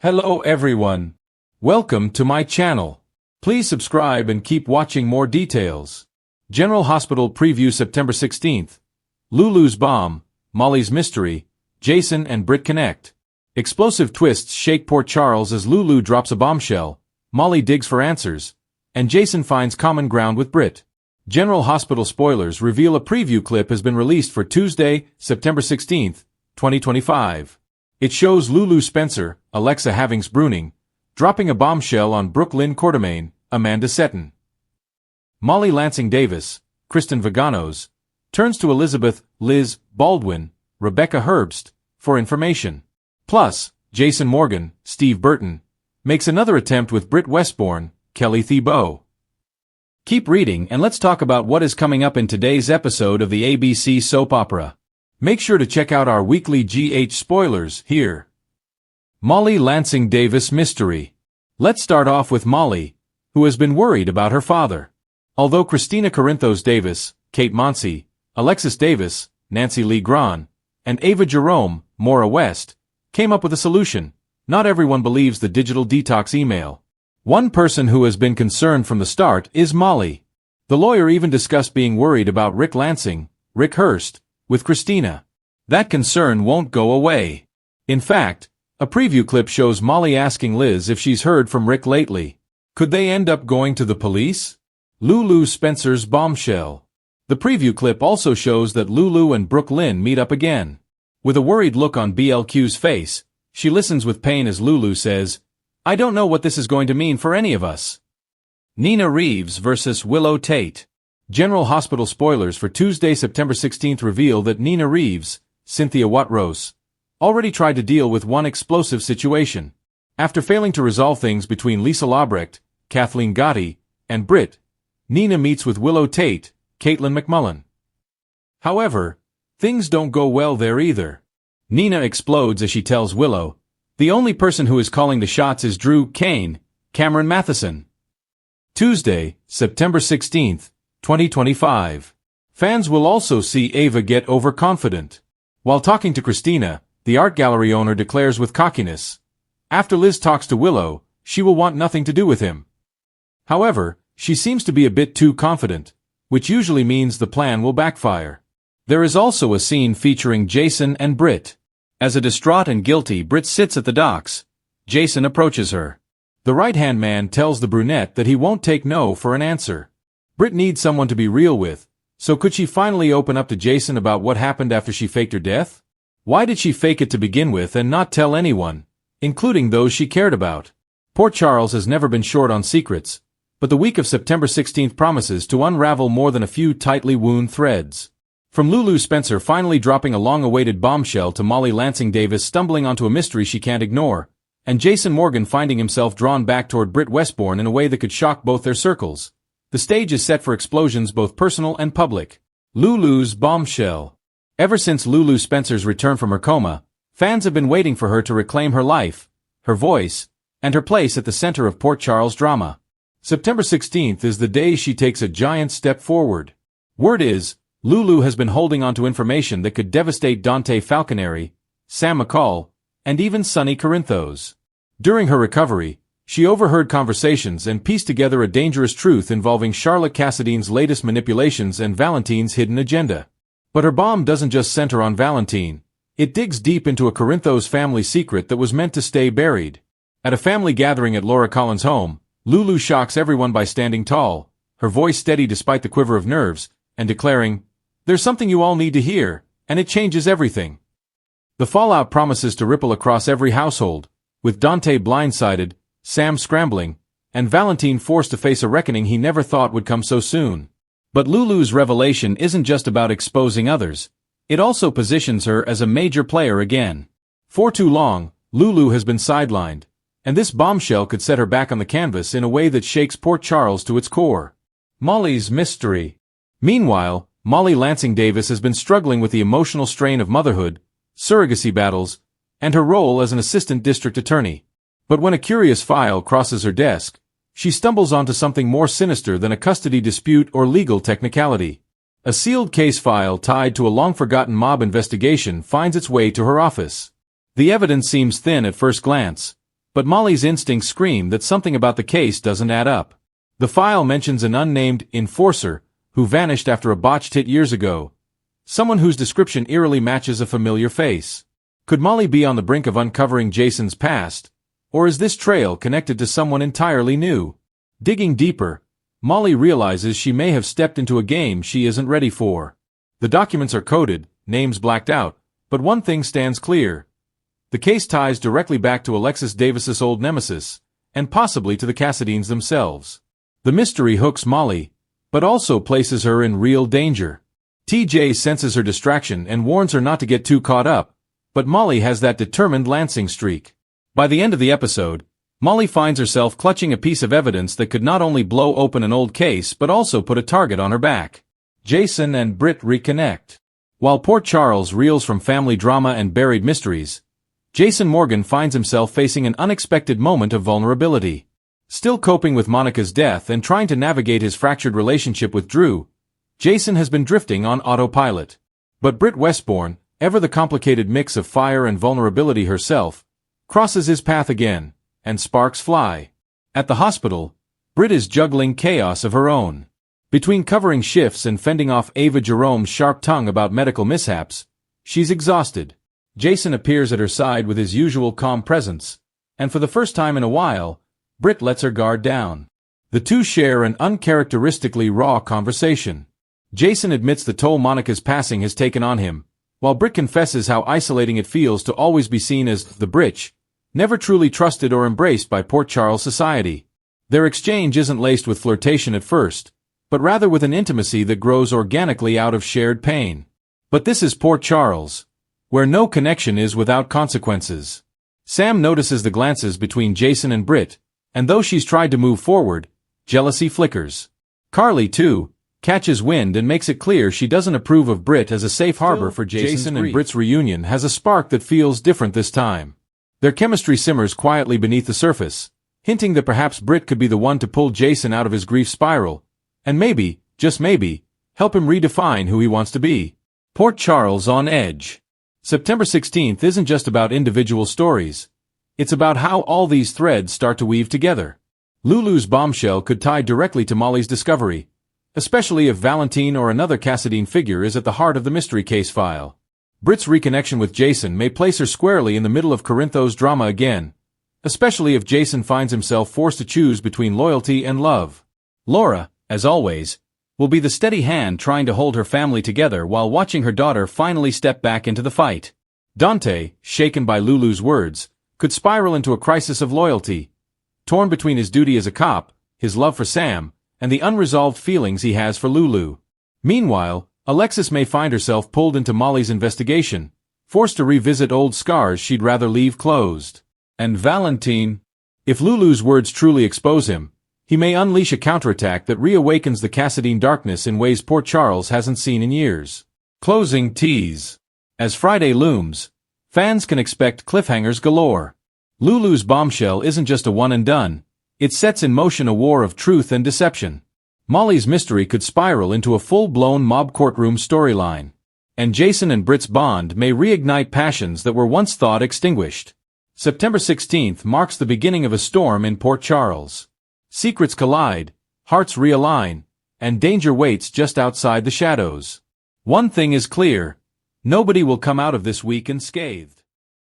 Hello everyone. Welcome to my channel. Please subscribe and keep watching more details. General Hospital Preview September 16th. Lulu's Bomb, Molly's Mystery, Jason and Britt connect. Explosive twists shake Port Charles as Lulu drops a bombshell, Molly digs for answers, and Jason finds common ground with Britt. General Hospital spoilers reveal a preview clip has been released for Tuesday, September 16th, 2025. It shows Lulu Spencer, Alexa Havings-Bruning, dropping a bombshell on Brooklyn Quartermain, Amanda Seton. Molly Lansing Davis, Kristen Vaganos, turns to Elizabeth, Liz, Baldwin, Rebecca Herbst, for information. Plus, Jason Morgan, Steve Burton, makes another attempt with Britt Westbourne, Kelly Thibault. Keep reading and let's talk about what is coming up in today's episode of the ABC soap opera. Make sure to check out our weekly GH spoilers here. Molly Lansing Davis Mystery. Let's start off with Molly, who has been worried about her father. Although Christina Corinthos Davis, Kate Monsey, Alexis Davis, Nancy Lee Grahn, and Ava Jerome, Maura West, came up with a solution, not everyone believes the digital detox email. One person who has been concerned from the start is Molly. The lawyer even discussed being worried about Rick Hurst, with Christina. That concern won't go away. In fact, a preview clip shows Molly asking Liz if she's heard from Rick lately. Could they end up going to the police? Lulu Spencer's bombshell. The preview clip also shows that Lulu and Brooklyn meet up again. With a worried look on BLQ's face, she listens with pain as Lulu says, "I don't know what this is going to mean for any of us." Nina Reeves vs. Willow Tate. General Hospital spoilers for Tuesday, September 16th reveal that Nina Reeves, Cynthia Watrose, already tried to deal with one explosive situation. After failing to resolve things between Lisa Labrecht, Kathleen Gotti, and Britt, Nina meets with Willow Tate, Caitlin McMullen. However, things don't go well there either. Nina explodes as she tells Willow, the only person who is calling the shots is Drew Kane, Cameron Matheson. Tuesday, September 16th, 2025. Fans will also see Ava get overconfident. While talking to Christina, the art gallery owner declares with cockiness, after Liz talks to Willow, she will want nothing to do with him. However, she seems to be a bit too confident, which usually means the plan will backfire. There is also a scene featuring Jason and Britt. As a distraught and guilty Britt sits at the docks, Jason approaches her. The right-hand man tells the brunette that he won't take no for an answer. Britt needs someone to be real with, so could she finally open up to Jason about what happened after she faked her death? Why did she fake it to begin with and not tell anyone, including those she cared about? Port Charles has never been short on secrets, but the week of September 16th promises to unravel more than a few tightly wound threads. From Lulu Spencer finally dropping a long-awaited bombshell to Molly Lansing Davis stumbling onto a mystery she can't ignore, and Jason Morgan finding himself drawn back toward Britt Westbourne in a way that could shock both their circles. The stage is set for explosions both personal and public. Lulu's bombshell. Ever since Lulu Spencer's return from her coma, fans have been waiting for her to reclaim her life, her voice, and her place at the center of Port Charles drama. September 16th is the day she takes a giant step forward. Word is, Lulu has been holding onto information that could devastate Dante Falconeri, Sam McCall, and even Sonny Corinthos. During her recovery, she overheard conversations and pieced together a dangerous truth involving Charlotte Cassadine's latest manipulations and Valentine's hidden agenda. But her bomb doesn't just center on Valentine. It digs deep into a Corinthos family secret that was meant to stay buried. At a family gathering at Laura Collins' home, Lulu shocks everyone by standing tall, her voice steady despite the quiver of nerves, and declaring, "There's something you all need to hear, and it changes everything." The fallout promises to ripple across every household, with Dante blindsided, Sam scrambling, and Valentine forced to face a reckoning he never thought would come so soon. But Lulu's revelation isn't just about exposing others, it also positions her as a major player again. For too long, Lulu has been sidelined, and this bombshell could set her back on the canvas in a way that shakes Port Charles to its core. Molly's mystery. Meanwhile, Molly Lansing Davis has been struggling with the emotional strain of motherhood, surrogacy battles, and her role as an assistant district attorney. But when a curious file crosses her desk, she stumbles onto something more sinister than a custody dispute or legal technicality. A sealed case file tied to a long-forgotten mob investigation finds its way to her office. The evidence seems thin at first glance, But Molly's instincts scream that something about the case doesn't add up. The file mentions an unnamed enforcer who vanished after a botched hit years ago. Someone whose description eerily matches a familiar face. Could Molly be on the brink of uncovering Jason's past? Or is this trail connected to someone entirely new? Digging deeper, Molly realizes she may have stepped into a game she isn't ready for. The documents are coded, names blacked out, but one thing stands clear. The case ties directly back to Alexis Davis's old nemesis, and possibly to the Cassadines themselves. The mystery hooks Molly, but also places her in real danger. TJ senses her distraction and warns her not to get too caught up, but Molly has that determined lancing streak. By the end of the episode, Molly finds herself clutching a piece of evidence that could not only blow open an old case but also put a target on her back. Jason and Britt reconnect. While Port Charles reels from family drama and buried mysteries, Jason Morgan finds himself facing an unexpected moment of vulnerability. Still coping with Monica's death and trying to navigate his fractured relationship with Drew, Jason has been drifting on autopilot. But Britt Westbourne, ever the complicated mix of fire and vulnerability herself, crosses his path again, and sparks fly. At the hospital, Britt is juggling chaos of her own. Between covering shifts and fending off Ava Jerome's sharp tongue about medical mishaps, she's exhausted. Jason appears at her side with his usual calm presence, and for the first time in a while, Britt lets her guard down. The two share an uncharacteristically raw conversation. Jason admits the toll Monica's passing has taken on him, while Britt confesses how isolating it feels to always be seen as the Britch, never truly trusted or embraced by Port Charles society. Their exchange isn't laced with flirtation at first, but rather with an intimacy that grows organically out of shared pain. But this is Port Charles, where no connection is without consequences. Sam notices the glances between Jason and Britt, and though she's tried to move forward, jealousy flickers. Carly, too, catches wind and makes it clear she doesn't approve of Britt as a safe harbor for Jason and Britt's reunion has a spark that feels different this time. Their chemistry simmers quietly beneath the surface, hinting that perhaps Britt could be the one to pull Jason out of his grief spiral, and maybe, just maybe, help him redefine who he wants to be. Port Charles on edge. September 16th isn't just about individual stories. It's about how all these threads start to weave together. Lulu's bombshell could tie directly to Molly's discovery, especially if Valentine or another Cassadine figure is at the heart of the mystery case file. Britt's reconnection with Jason may place her squarely in the middle of Corinthos drama again, especially if Jason finds himself forced to choose between loyalty and love. Laura, as always, will be the steady hand trying to hold her family together while watching her daughter finally step back into the fight. Dante, shaken by Lulu's words, could spiral into a crisis of loyalty, torn between his duty as a cop, his love for Sam, and the unresolved feelings he has for Lulu. Meanwhile, Alexis may find herself pulled into Molly's investigation, forced to revisit old scars she'd rather leave closed. And Valentine, if Lulu's words truly expose him, he may unleash a counterattack that reawakens the Cassadine darkness in ways Port Charles hasn't seen in years. Closing tease. As Friday looms, fans can expect cliffhangers galore. Lulu's bombshell isn't just a one and done, it sets in motion a war of truth and deception. Molly's mystery could spiral into a full-blown mob courtroom storyline. And Jason and Britt's bond may reignite passions that were once thought extinguished. September 16th marks the beginning of a storm in Port Charles. Secrets collide, hearts realign, and danger waits just outside the shadows. One thing is clear, nobody will come out of this week unscathed.